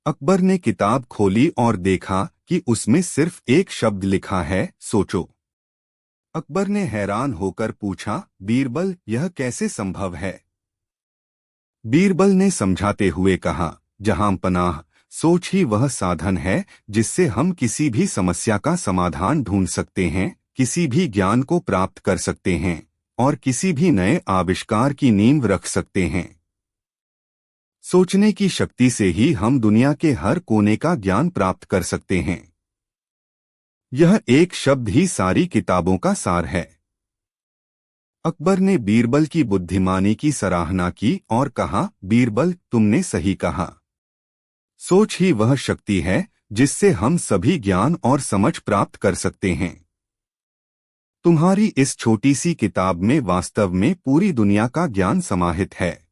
अकबर ने किताब खोली और देखा कि उसमें सिर्फ एक शब्द लिखा है, सोचो। अकबर ने हैरान होकर पूछा, बीरबल, यह कैसे संभव है? बीरबल ने समझाते हुए कहा, जहां पनाह, सोच ही वह साधन है जिससे हम किसी भी समस्या का समाधान ढूंढ सकते हैं, किसी भी ज्ञान को प्राप्त कर सकते हैं और किसी भी नए आविष्कार की नींव रख सकते हैं। सोचने की शक्ति से ही हम दुनिया के हर कोने का ज्ञान प्राप्त कर सकते हैं। यह एक शब्द ही सारी किताबों का सार है। अकबर ने बीरबल की बुद्धिमानी की सराहना की और कहा, बीरबल, तुमने सही कहा। सोच ही वह शक्ति है जिससे हम सभी ज्ञान और समझ प्राप्त कर सकते हैं। तुम्हारी इस छोटी सी किताब में वास्तव में पूरी दुनिया का ज्ञान समाहित है।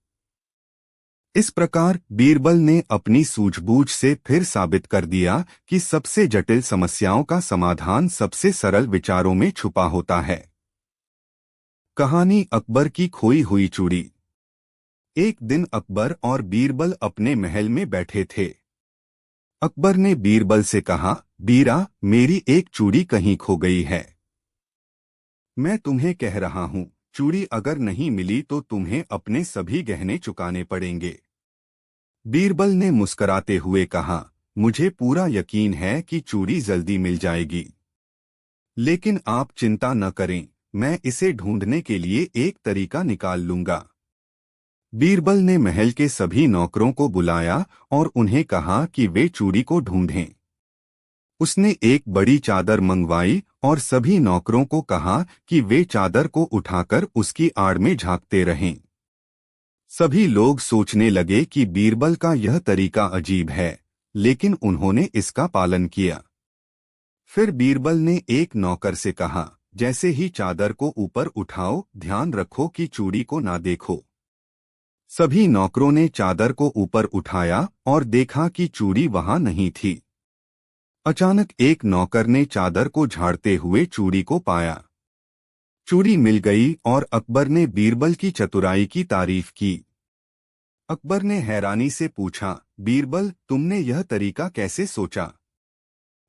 इस प्रकार बीरबल ने अपनी सूझबूझ से फिर साबित कर दिया कि सबसे जटिल समस्याओं का समाधान सबसे सरल विचारों में छुपा होता है। कहानी अकबर की खोई हुई चूड़ी। एक दिन अकबर और बीरबल अपने महल में बैठे थे। अकबर ने बीरबल से कहा, बीरा, मेरी एक चूड़ी कहीं खो गई है। मैं तुम्हें कह रहा हूँ, चूड़ी अगर नहीं मिली तो तुम्हें अपने सभी गहने चुकाने पड़ेंगे। बीरबल ने मुस्कराते हुए कहा, मुझे पूरा यकीन है कि चूड़ी जल्दी मिल जाएगी। लेकिन आप चिंता न करें, मैं इसे ढूंढने के लिए एक तरीका निकाल लूंगा। बीरबल ने महल के सभी नौकरों को बुलाया और उन्हें कहा कि वे चूड़ी को ढूंढें। उसने एक बड़ी चादर मंगवाई और सभी नौकरों को कहा कि वे चादर को उठाकर उसकी आड़ में झांकते रहें। सभी लोग सोचने लगे कि बीरबल का यह तरीका अजीब है, लेकिन उन्होंने इसका पालन किया। फिर बीरबल ने एक नौकर से कहा, जैसे ही चादर को ऊपर उठाओ, ध्यान रखो कि चूड़ी को ना देखो। सभी नौकरों ने चादर को ऊपर उठाया और देखा कि चूड़ी वहां नहीं थी। अचानक एक नौकर ने चादर को झाड़ते हुए चूड़ी को पाया। चूड़ी मिल गई और अकबर ने बीरबल की चतुराई की तारीफ की। अकबर ने हैरानी से पूछा, बीरबल, तुमने यह तरीका कैसे सोचा?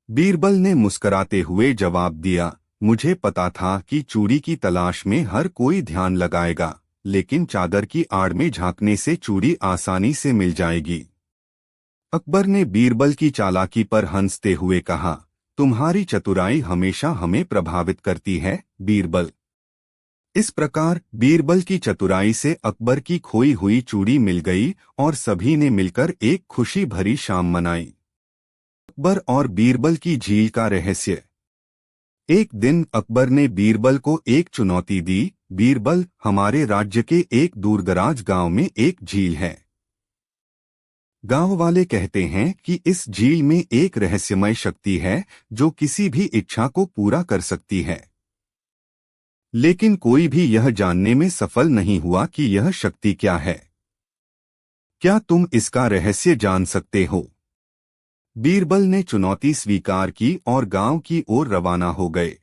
बीरबल ने मुस्कराते हुए जवाब दिया, मुझे पता था कि चूड़ी की तलाश में हर कोई ध्यान लगाएगा, लेकिन चादर की आड़ में झांकने से चूड़ी आसानी से मिल जाएगी। अकबर ने बीरबल की चालाकी पर हंसते हुए कहा, तुम्हारी चतुराई हमेशा हमें प्रभावित करती है, बीरबल। इस प्रकार बीरबल की चतुराई से अकबर की खोई हुई चूड़ी मिल गई और सभी ने मिलकर एक खुशी भरी शाम मनाई। अकबर और बीरबल की झील का रहस्य। एक दिन अकबर ने बीरबल को एक चुनौती दी, बीरबल, हमारे राज्य के एक दूरदराज गांव में एक झील है। गांव वाले कहते हैं कि इस झील में एक रहस्यमय शक्ति है जो किसी भी इच्छा को पूरा कर सकती है। लेकिन कोई भी यह जानने में सफल नहीं हुआ कि यह शक्ति क्या है। क्या तुम इसका रहस्य जान सकते हो? बीरबल ने चुनौती स्वीकार की और गांव की ओर रवाना हो गए।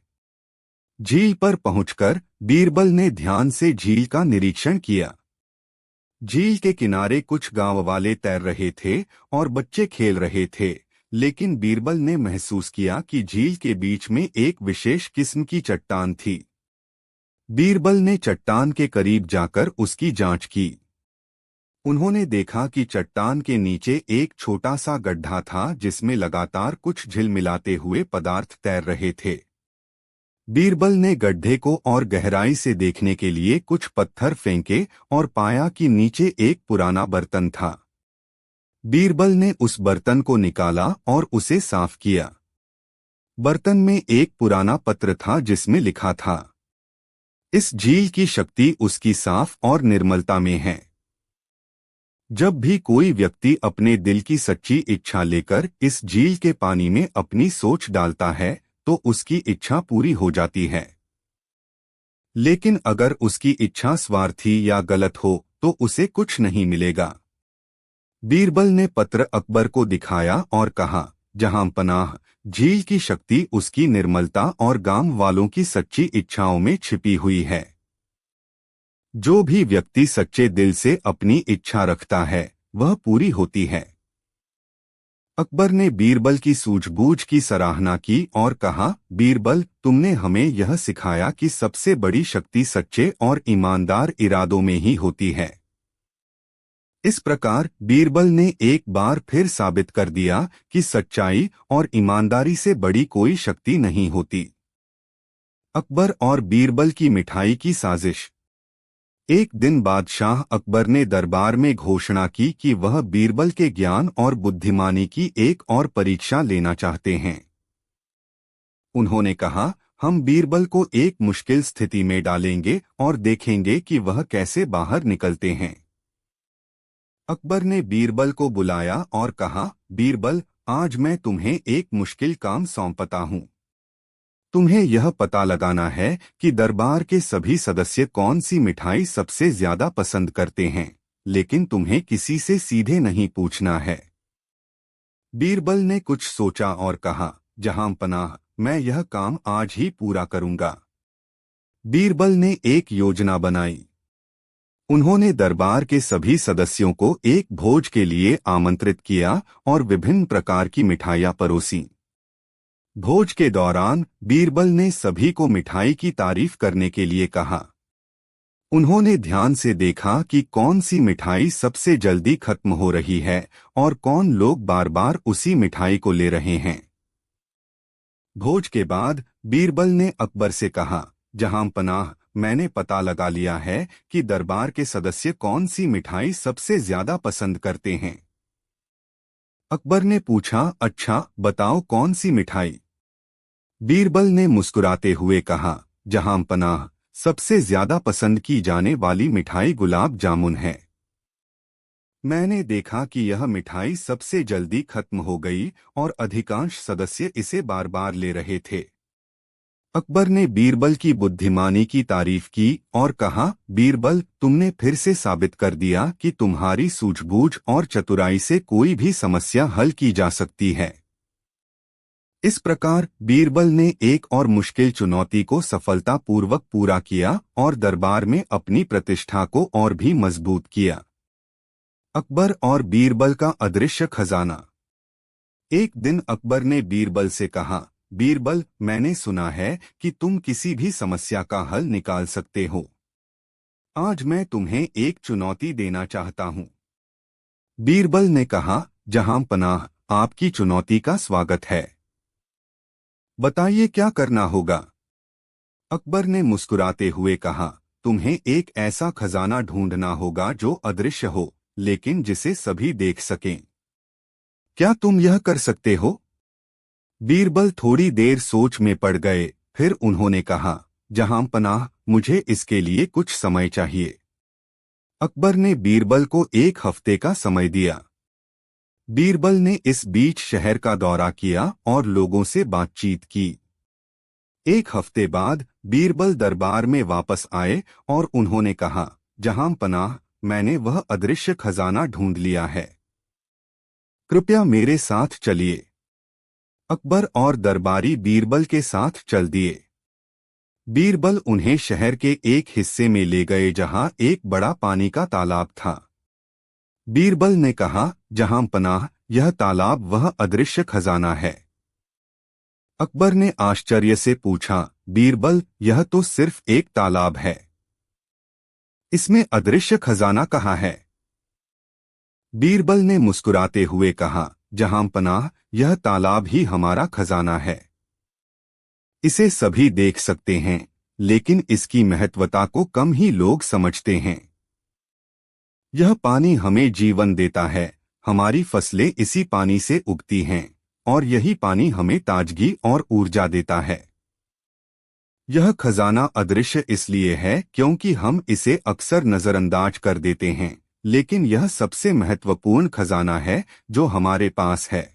झील पर पहुंचकर बीरबल ने ध्यान से झील का निरीक्षण किया। झील के किनारे कुछ गांव वाले तैर रहे थे और बच्चे खेल रहे थे, लेकिन बीरबल ने महसूस किया कि झील के बीच में एक विशेष किस्म की चट्टान थी। बीरबल ने चट्टान के करीब जाकर उसकी जांच की। उन्होंने देखा कि चट्टान के नीचे एक छोटा सा गड्ढा था जिसमें लगातार कुछ झिलमिलाते हुए पदार्थ तैर रहे थे। बीरबल ने गड्ढे को और गहराई से देखने के लिए कुछ पत्थर फेंके और पाया कि नीचे एक पुराना बर्तन था। बीरबल ने उस बर्तन को निकाला और उसे साफ किया। बर्तन में एक पुराना पत्र था जिसमें लिखा था, इस झील की शक्ति उसकी साफ और निर्मलता में है। जब भी कोई व्यक्ति अपने दिल की सच्ची इच्छा लेकर इस झील के पानी में अपनी सोच डालता है तो उसकी इच्छा पूरी हो जाती है। लेकिन अगर उसकी इच्छा स्वार्थी या गलत हो तो उसे कुछ नहीं मिलेगा। बीरबल ने पत्र अकबर को दिखाया और कहा, जहां पनाह, झील की शक्ति उसकी निर्मलता और गांव वालों की सच्ची इच्छाओं में छिपी हुई है। जो भी व्यक्ति सच्चे दिल से अपनी इच्छा रखता है वह पूरी होती है। अकबर ने बीरबल की सूझबूझ की सराहना की और कहा, बीरबल, तुमने हमें यह सिखाया कि सबसे बड़ी शक्ति सच्चे और ईमानदार इरादों में ही होती है। इस प्रकार बीरबल ने एक बार फिर साबित कर दिया कि सच्चाई और ईमानदारी से बड़ी कोई शक्ति नहीं होती। अकबर और बीरबल की मिठाई की साजिश। एक दिन बादशाह अकबर ने दरबार में घोषणा की कि वह बीरबल के ज्ञान और बुद्धिमानी की एक और परीक्षा लेना चाहते हैं। उन्होंने कहा, हम बीरबल को एक मुश्किल स्थिति में डालेंगे और देखेंगे कि वह कैसे बाहर निकलते हैं। अकबर ने बीरबल को बुलाया और कहा, बीरबल, आज मैं तुम्हें एक मुश्किल काम सौंपता हूं। तुम्हें यह पता लगाना है कि दरबार के सभी सदस्य कौन सी मिठाई सबसे ज्यादा पसंद करते हैं, लेकिन तुम्हें किसी से सीधे नहीं पूछना है। बीरबल ने कुछ सोचा और कहा, जहां पनाह, मैं यह काम आज ही पूरा करूंगा। बीरबल ने एक योजना बनाई। उन्होंने दरबार के सभी सदस्यों को एक भोज के लिए आमंत्रित किया और विभिन्न प्रकार की मिठाइयां परोसीं। भोज के दौरान बीरबल ने सभी को मिठाई की तारीफ करने के लिए कहा। उन्होंने ध्यान से देखा कि कौन सी मिठाई सबसे जल्दी खत्म हो रही है और कौन लोग बार बार उसी मिठाई को ले रहे हैं। भोज के बाद बीरबल ने अकबर से कहा, जहां पनाह, मैंने पता लगा लिया है कि दरबार के सदस्य कौन सी मिठाई सबसे ज्यादा पसंद करते हैं। अकबर ने पूछा, अच्छा बताओ कौन सी मिठाई। बीरबल ने मुस्कुराते हुए कहा, जहां पनाह, सबसे ज्यादा पसंद की जाने वाली मिठाई गुलाब जामुन है। मैंने देखा कि यह मिठाई सबसे जल्दी खत्म हो गई और अधिकांश सदस्य इसे बार बार ले रहे थे। अकबर ने बीरबल की बुद्धिमानी की तारीफ की और कहा, बीरबल, तुमने फिर से साबित कर दिया कि तुम्हारी सूझबूझ और चतुराई से कोई भी समस्या हल की जा सकती है। इस प्रकार बीरबल ने एक और मुश्किल चुनौती को सफलतापूर्वक पूरा किया और दरबार में अपनी प्रतिष्ठा को और भी मजबूत किया। अकबर और बीरबल का अदृश्य खजाना। एक दिन अकबर ने बीरबल से कहा, बीरबल, मैंने सुना है कि तुम किसी भी समस्या का हल निकाल सकते हो। आज मैं तुम्हें एक चुनौती देना चाहता हूँ। बीरबल ने कहा, जहां पनाह, आपकी चुनौती का स्वागत है। बताइए क्या करना होगा। अकबर ने मुस्कुराते हुए कहा, तुम्हें एक ऐसा खजाना ढूंढना होगा जो अदृश्य हो लेकिन जिसे सभी देख सकें। क्या तुम यह कर सकते हो? बीरबल थोड़ी देर सोच में पड़ गए, फिर उन्होंने कहा, जहां पनाह, मुझे इसके लिए कुछ समय चाहिए। अकबर ने बीरबल को एक हफ्ते का समय दिया। बीरबल ने इस बीच शहर का दौरा किया और लोगों से बातचीत की। एक हफ्ते बाद बीरबल दरबार में वापस आए और उन्होंने कहा, जहां पनाह, मैंने वह अदृश्य खजाना ढूंढ लिया है। कृपया मेरे साथ चलिए। अकबर और दरबारी बीरबल के साथ चल दिए। बीरबल उन्हें शहर के एक हिस्से में ले गए जहां एक बड़ा पानी का तालाब था। बीरबल ने कहा, जहां पनाह, यह तालाब वह अदृश्य खजाना है। अकबर ने आश्चर्य से पूछा, बीरबल, यह तो सिर्फ एक तालाब है, इसमें अदृश्य खजाना कहाँ है? बीरबल ने मुस्कुराते हुए कहा, जहां पनाह, यह तालाब ही हमारा खजाना है। इसे सभी देख सकते हैं लेकिन इसकी महत्वता को कम ही लोग समझते हैं। यह पानी हमें जीवन देता है, हमारी फसलें इसी पानी से उगती हैं और यही पानी हमें ताजगी और ऊर्जा देता है। यह खजाना अदृश्य इसलिए है क्योंकि हम इसे अक्सर नजरअंदाज कर देते हैं, लेकिन यह सबसे महत्वपूर्ण खजाना है जो हमारे पास है।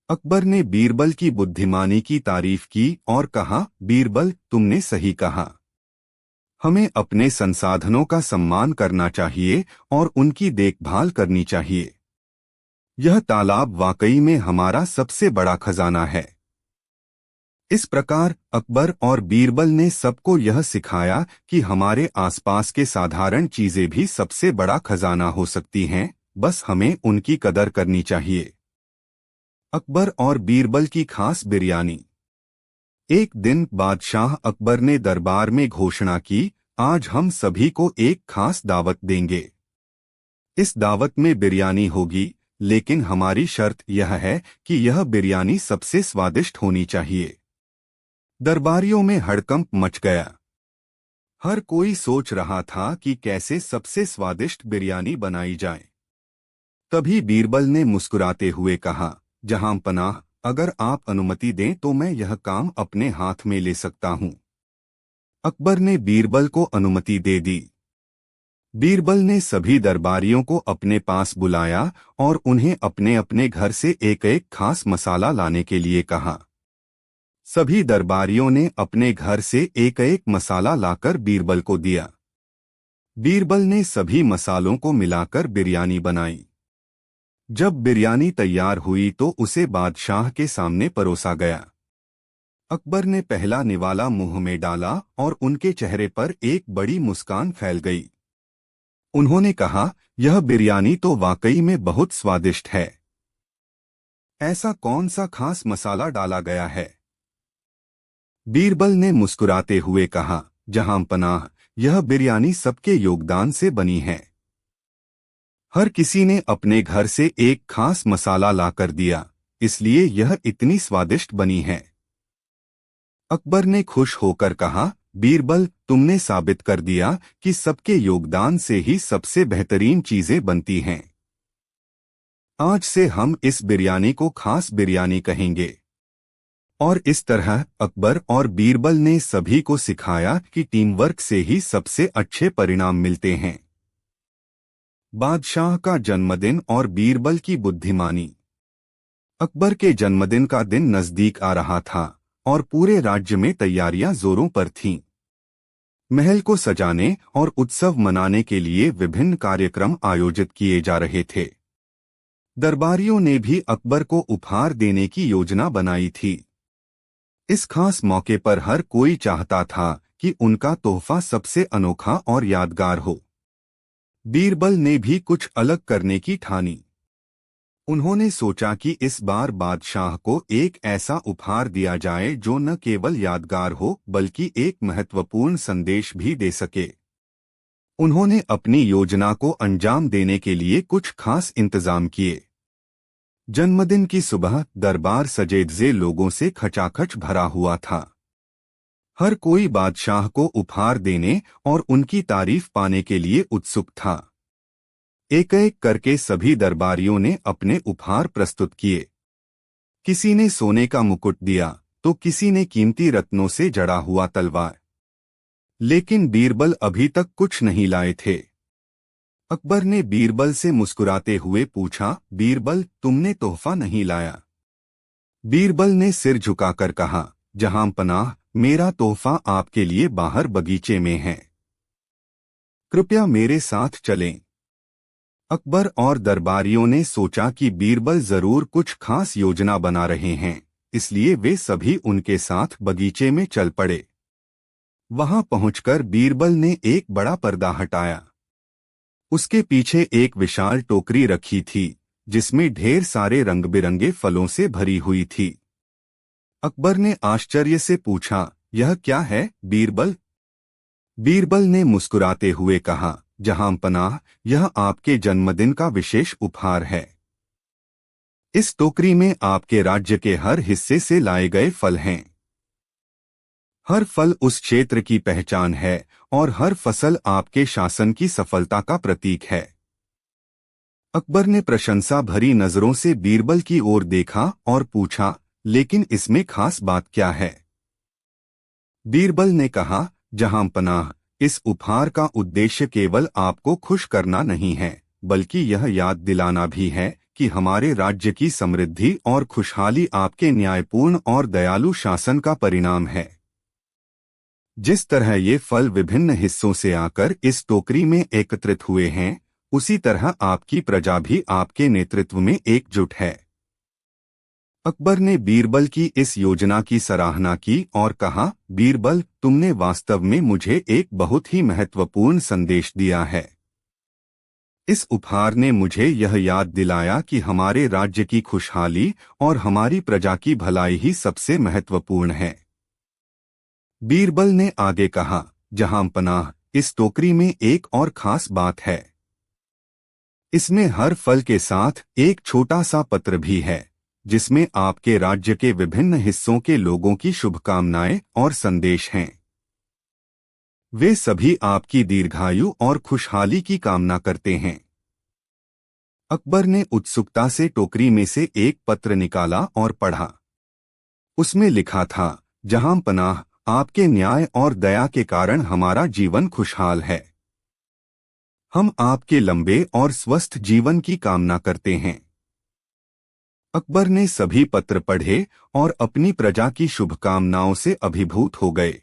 अकबर ने बीरबल की बुद्धिमानी की तारीफ की और कहा, बीरबल, तुमने सही कहा। हमें अपने संसाधनों का सम्मान करना चाहिए और उनकी देखभाल करनी चाहिए। यह तालाब वाकई में हमारा सबसे बड़ा खजाना है। इस प्रकार अकबर और बीरबल ने सबको यह सिखाया कि हमारे आसपास के साधारण चीजें भी सबसे बड़ा खजाना हो सकती हैं, बस हमें उनकी कदर करनी चाहिए। अकबर और बीरबल की खास बिरयानी। एक दिन बादशाह अकबर ने दरबार में घोषणा की, आज हम सभी को एक खास दावत देंगे। इस दावत में बिरयानी होगी, लेकिन हमारी शर्त यह है कि यह बिरयानी सबसे स्वादिष्ट होनी चाहिए। दरबारियों में हड़कंप मच गया। हर कोई सोच रहा था कि कैसे सबसे स्वादिष्ट बिरयानी बनाई जाए। तभी बीरबल ने मुस्कुराते हुए कहा, जहां पनाह, अगर आप अनुमति दें तो मैं यह काम अपने हाथ में ले सकता हूं। अकबर ने बीरबल को अनुमति दे दी। बीरबल ने सभी दरबारियों को अपने पास बुलाया और उन्हें अपने अपने घर से एक एक खास मसाला लाने के लिए कहा। सभी दरबारियों ने अपने घर से एक एक मसाला लाकर बीरबल को दिया। बीरबल ने सभी मसालों को मिलाकर बिरयानी बनाई। जब बिरयानी तैयार हुई तो उसे बादशाह के सामने परोसा गया। अकबर ने पहला निवाला मुंह में डाला और उनके चेहरे पर एक बड़ी मुस्कान फैल गई। उन्होंने कहा, यह बिरयानी तो वाकई में बहुत स्वादिष्ट है। ऐसा कौन सा खास मसाला डाला गया है? बीरबल ने मुस्कुराते हुए कहा, जहां पनाह, यह बिरयानी सबके योगदान से बनी है। हर किसी ने अपने घर से एक खास मसाला लाकर दिया, इसलिए यह इतनी स्वादिष्ट बनी है। अकबर ने खुश होकर कहा, बीरबल, तुमने साबित कर दिया कि सबके योगदान से ही सबसे बेहतरीन चीजें बनती हैं। आज से हम इस बिरयानी को खास बिरयानी कहेंगे। और इस तरह अकबर और बीरबल ने सभी को सिखाया कि टीम वर्क से ही सबसे अच्छे परिणाम मिलते हैं। बादशाह का जन्मदिन और बीरबल की बुद्धिमानी। अकबर के जन्मदिन का दिन नजदीक आ रहा था और पूरे राज्य में तैयारियां जोरों पर थीं। महल को सजाने और उत्सव मनाने के लिए विभिन्न कार्यक्रम आयोजित किए जा रहे थे। दरबारियों ने भी अकबर को उपहार देने की योजना बनाई थी। इस खास मौके पर हर कोई चाहता था कि उनका तोहफा सबसे अनोखा और यादगार हो। बीरबल ने भी कुछ अलग करने की ठानी। उन्होंने सोचा कि इस बार बादशाह को एक ऐसा उपहार दिया जाए जो न केवल यादगार हो बल्कि एक महत्वपूर्ण संदेश भी दे सके। उन्होंने अपनी योजना को अंजाम देने के लिए कुछ खास इंतजाम किए। जन्मदिन की सुबह दरबार सजेधजे लोगों से खचाखच भरा हुआ था। हर कोई बादशाह को उपहार देने और उनकी तारीफ पाने के लिए उत्सुक था। एक एक करके सभी दरबारियों ने अपने उपहार प्रस्तुत किए। किसी ने सोने का मुकुट दिया तो किसी ने कीमती रत्नों से जड़ा हुआ तलवार। लेकिन बीरबल अभी तक कुछ नहीं लाए थे। अकबर ने बीरबल से मुस्कुराते हुए पूछा, बीरबल, तुमने तोहफा नहीं लाया? बीरबल ने सिर झुकाकर कहा, जहां पनाह, मेरा तोहफा आपके लिए बाहर बगीचे में है। कृपया मेरे साथ चलें। अकबर और दरबारियों ने सोचा कि बीरबल जरूर कुछ खास योजना बना रहे हैं, इसलिए वे सभी उनके साथ बगीचे में चल पड़े। वहां पहुंचकर बीरबल ने एक बड़ा पर्दा हटाया। उसके पीछे एक विशाल टोकरी रखी थी, जिसमें ढेर सारे रंग बिरंगे फलों से भरी हुई थी। अकबर ने आश्चर्य से पूछा, यह क्या है, बीरबल? बीरबल ने मुस्कुराते हुए कहा, जहां पनाह, यह आपके जन्मदिन का विशेष उपहार है। इस टोकरी में आपके राज्य के हर हिस्से से लाए गए फल हैं। हर फल उस क्षेत्र की पहचान है और हर फसल आपके शासन की सफलता का प्रतीक है। अकबर ने प्रशंसा भरी नजरों से बीरबल की ओर देखा और पूछा, लेकिन इसमें खास बात क्या है? बीरबल ने कहा, जहां पनाह, इस उपहार का उद्देश्य केवल आपको खुश करना नहीं है, बल्कि यह याद दिलाना भी है कि हमारे राज्य की समृद्धि और खुशहाली आपके न्यायपूर्ण और दयालु शासन का परिणाम है। जिस तरह ये फल विभिन्न हिस्सों से आकर इस टोकरी में एकत्रित हुए हैं, उसी तरह आपकी प्रजा भी आपके नेतृत्व में एकजुट है। अकबर ने बीरबल की इस योजना की सराहना की और कहा, बीरबल, तुमने वास्तव में मुझे एक बहुत ही महत्वपूर्ण संदेश दिया है। इस उपहार ने मुझे यह याद दिलाया कि हमारे राज्य की खुशहाली और हमारी प्रजा की भलाई ही सबसे महत्वपूर्ण है। बीरबल ने आगे कहा, जहां पनाह, इस टोकरी में एक और खास बात है। इसमें हर फल के साथ एक छोटा सा पत्र भी है, जिसमें आपके राज्य के विभिन्न हिस्सों के लोगों की शुभकामनाएं और संदेश हैं। वे सभी आपकी दीर्घायु और खुशहाली की कामना करते हैं। अकबर ने उत्सुकता से टोकरी में से एक पत्र निकाला और पढ़ा। उसमें लिखा था, जहां पनाह, आपके न्याय और दया के कारण हमारा जीवन खुशहाल है। हम आपके लंबे और स्वस्थ जीवन की कामना करते हैं। अकबर ने सभी पत्र पढ़े और अपनी प्रजा की शुभकामनाओं से अभिभूत हो गए।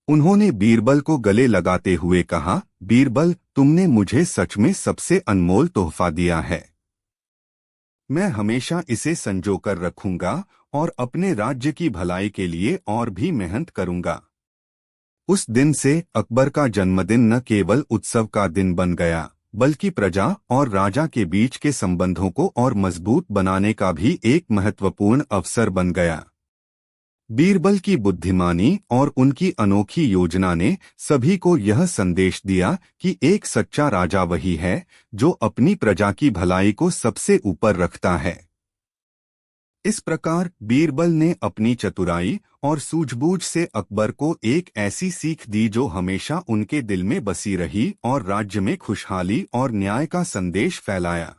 उन्होंने बीरबल को गले लगाते हुए कहा, बीरबल, तुमने मुझे सच में सबसे अनमोल तोहफा दिया है। मैं हमेशा इसे संजोकर रखूंगा और अपने राज्य की भलाई के लिए और भी मेहनत करूंगा। उस दिन से अकबर का जन्मदिन न केवल उत्सव का दिन बन गया, बल्कि प्रजा और राजा के बीच के संबंधों को और मजबूत बनाने का भी एक महत्वपूर्ण अवसर बन गया। बीरबल की बुद्धिमानी और उनकी अनोखी योजना ने सभी को यह संदेश दिया कि एक सच्चा राजा वही है जो अपनी प्रजा की भलाई को सबसे ऊपर रखता है। इस प्रकार बीरबल ने अपनी चतुराई और सूझबूझ से अकबर को एक ऐसी सीख दी जो हमेशा उनके दिल में बसी रही और राज्य में खुशहाली और न्याय का संदेश फैलाया।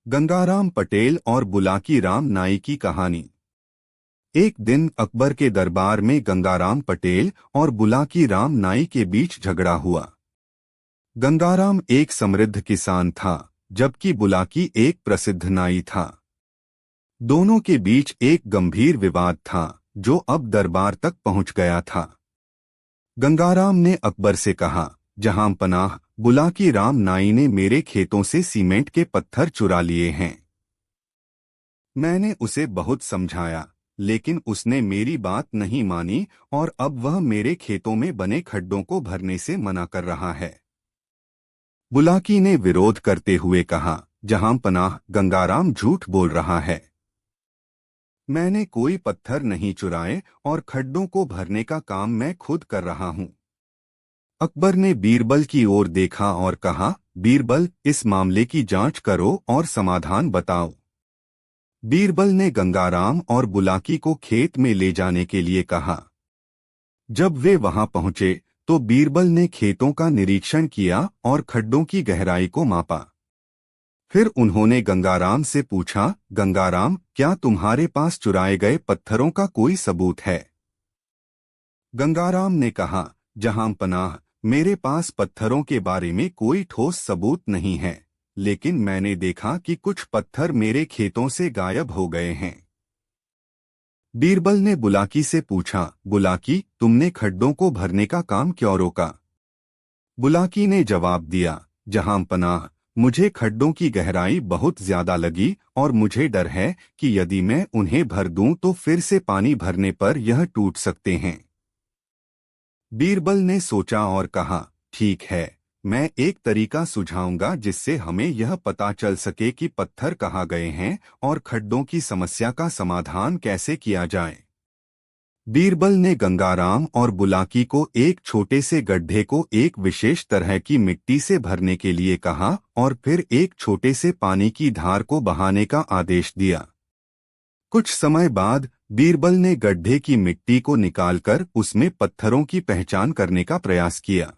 गंगाराम पटेल और बुलाकी राम नाई की कहानी। एक दिन अकबर के दरबार में गंगाराम पटेल और बुलाकी राम नाई के बीच झगड़ा हुआ। गंगाराम एक समृद्ध किसान था, जबकि बुलाकी एक प्रसिद्ध नाई था। दोनों के बीच एक गंभीर विवाद था जो अब दरबार तक पहुंच गया था। गंगाराम ने अकबर से कहा, जहां पनाह, बुलाकी राम नाई ने मेरे खेतों से सीमेंट के पत्थर चुरा लिए हैं। मैंने उसे बहुत समझाया, लेकिन उसने मेरी बात नहीं मानी और अब वह मेरे खेतों में बने खड्डों को भरने से मना कर रहा है। बुलाकी ने विरोध करते हुए कहा, जहां पनाह, गंगाराम झूठ बोल रहा है। मैंने कोई पत्थर नहीं चुराए और खड्डों को भरने का काम मैं खुद कर रहा हूं। अकबर ने बीरबल की ओर देखा और कहा, बीरबल, इस मामले की जांच करो और समाधान बताओ। बीरबल ने गंगाराम और बुलाकी को खेत में ले जाने के लिए कहा। जब वे वहां पहुंचे तो बीरबल ने खेतों का निरीक्षण किया और खड्डों की गहराई को मापा। फिर उन्होंने गंगाराम से पूछा, गंगाराम, क्या तुम्हारे पास चुराए गए पत्थरों का कोई सबूत है? गंगाराम ने कहा, जहां पनाह, मेरे पास पत्थरों के बारे में कोई ठोस सबूत नहीं है, लेकिन मैंने देखा कि कुछ पत्थर मेरे खेतों से गायब हो गए हैं। बीरबल ने बुलाकी से पूछा, बुलाकी, तुमने खड्डों को भरने का काम क्यों रोका? बुलाकी ने जवाब दिया, जहां पनाह, मुझे खड्डों की गहराई बहुत ज्यादा लगी और मुझे डर है कि यदि मैं उन्हें भर दूं तो फिर से पानी भरने पर यह टूट सकते हैं। बीरबल ने सोचा और कहा, ठीक है, मैं एक तरीका सुझाऊंगा जिससे हमें यह पता चल सके कि पत्थर कहाँ गए हैं और खड्डों की समस्या का समाधान कैसे किया जाए। बीरबल ने गंगाराम और बुलाकी को एक छोटे से गड्ढे को एक विशेष तरह की मिट्टी से भरने के लिए कहा और फिर एक छोटे से पानी की धार को बहाने का आदेश दिया। कुछ समय बाद बीरबल ने गड्ढे की मिट्टी को निकालकर उसमें पत्थरों की पहचान करने का प्रयास किया।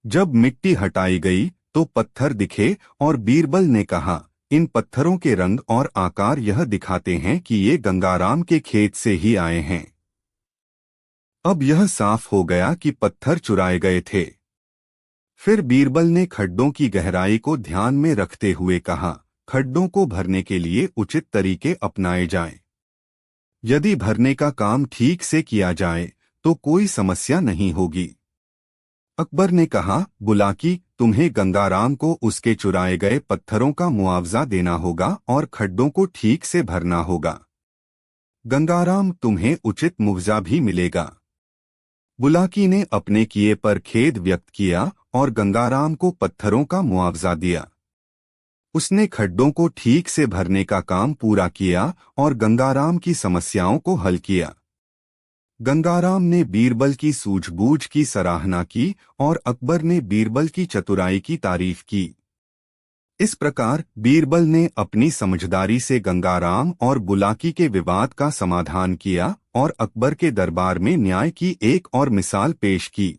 जब मिट्टी हटाई गई तो पत्थर दिखे और बीरबल ने कहा, इन पत्थरों के रंग और आकार यह दिखाते हैं कि ये गंगाराम के खेत से ही आए हैं। अब यह साफ हो गया कि पत्थर चुराए गए थे। फिर बीरबल ने खड्डों की गहराई को ध्यान में रखते हुए कहा, खड्डों को भरने के लिए उचित तरीके अपनाए जाएं। यदि भरने का काम ठीक से किया जाए तो कोई समस्या नहीं होगी। अकबर ने कहा, बुलाकी, तुम्हें गंगाराम को उसके चुराए गए पत्थरों का मुआवजा देना होगा और खड्डों को ठीक से भरना होगा। गंगाराम, तुम्हें उचित मुआवजा भी मिलेगा। बुलाकी ने अपने किए पर खेद व्यक्त किया और गंगाराम को पत्थरों का मुआवजा दिया। उसने खड्डों को ठीक से भरने का काम पूरा किया और गंगाराम की समस्याओं को हल किया। गंगाराम ने बीरबल की सूझबूझ की सराहना की और अकबर ने बीरबल की चतुराई की तारीफ की। इस प्रकार बीरबल ने अपनी समझदारी से गंगाराम और बुलाकी के विवाद का समाधान किया और अकबर के दरबार में न्याय की एक और मिसाल पेश की।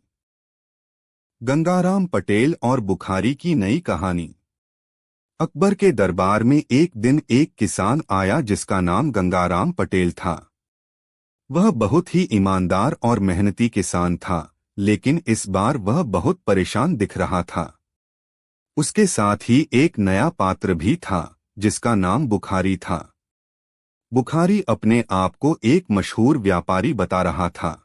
गंगाराम पटेल और बुखारी की नई कहानी। अकबर के दरबार में एक दिन एक किसान आया जिसका नाम गंगाराम पटेल था। वह बहुत ही ईमानदार और मेहनती किसान था, लेकिन इस बार वह बहुत परेशान दिख रहा था। उसके साथ ही एक नया पात्र भी था जिसका नाम बुखारी था। बुखारी अपने आप को एक मशहूर व्यापारी बता रहा था।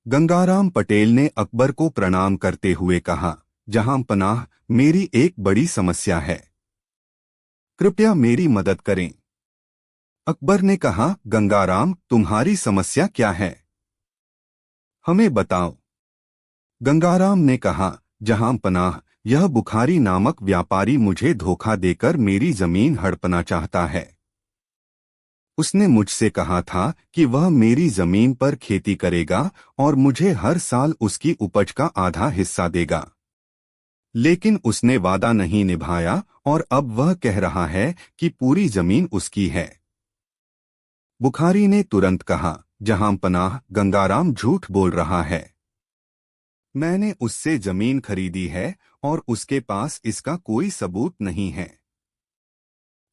गंगाराम पटेल ने अकबर को प्रणाम करते हुए कहा, जहां पनाह, मेरी एक बड़ी समस्या है, कृपया मेरी मदद करें। अकबर ने कहा, गंगाराम, तुम्हारी समस्या क्या है? हमें बताओ। गंगाराम ने कहा, जहां पनाह, यह बुखारी नामक व्यापारी मुझे धोखा देकर मेरी जमीन हड़पना चाहता है। उसने मुझसे कहा था कि वह मेरी जमीन पर खेती करेगा और मुझे हर साल उसकी उपज का आधा हिस्सा देगा। लेकिन उसने वादा नहीं निभाया और अब वह कह रहा है कि पूरी जमीन उसकी है। बुखारी ने तुरंत कहा, जहां पनाह, गंगाराम झूठ बोल रहा है। मैंने उससे जमीन खरीदी है और उसके पास इसका कोई सबूत नहीं है।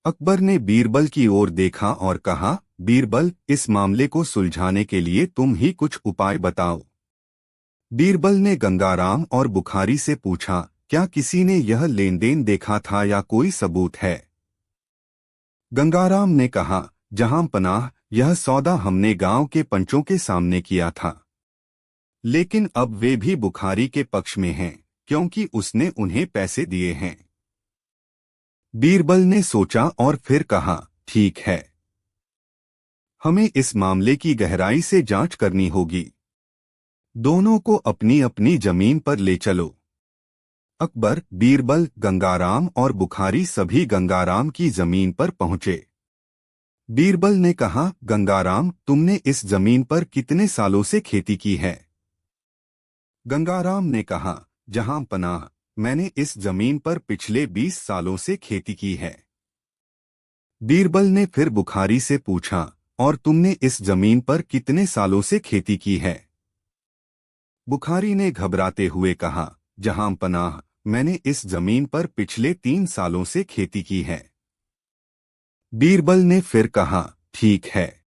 अकबर ने बीरबल की ओर देखा और कहा, बीरबल, इस मामले को सुलझाने के लिए तुम ही कुछ उपाय बताओ। बीरबल ने गंगाराम और बुखारी से पूछा, क्या किसी ने यह लेन देन देखा था या कोई सबूत है? गंगाराम ने कहा, जहां पनाह, यह सौदा हमने गांव के पंचों के सामने किया था। लेकिन अब वे भी बुखारी के पक्ष में हैं, क्योंकि उसने उन्हें पैसे दिए हैं। बीरबल ने सोचा और फिर कहा, ठीक है, हमें इस मामले की गहराई से जांच करनी होगी। दोनों को अपनी अपनी जमीन पर ले चलो। अकबर, बीरबल, गंगाराम और बुखारी सभी गंगाराम की जमीन पर पहुंचे। बीरबल ने कहा, गंगाराम, तुमने इस जमीन पर कितने सालों से खेती की है? गंगाराम ने कहा, जहां पनाह, मैंने इस जमीन पर पिछले 20 सालों से खेती की है। बीरबल ने फिर बुखारी से पूछा, और तुमने इस जमीन पर कितने सालों से खेती की है? बुखारी ने घबराते हुए कहा, जहां पनाह, मैंने इस जमीन पर पिछले 3 सालों से खेती की है। बीरबल ने फिर कहा, ठीक है,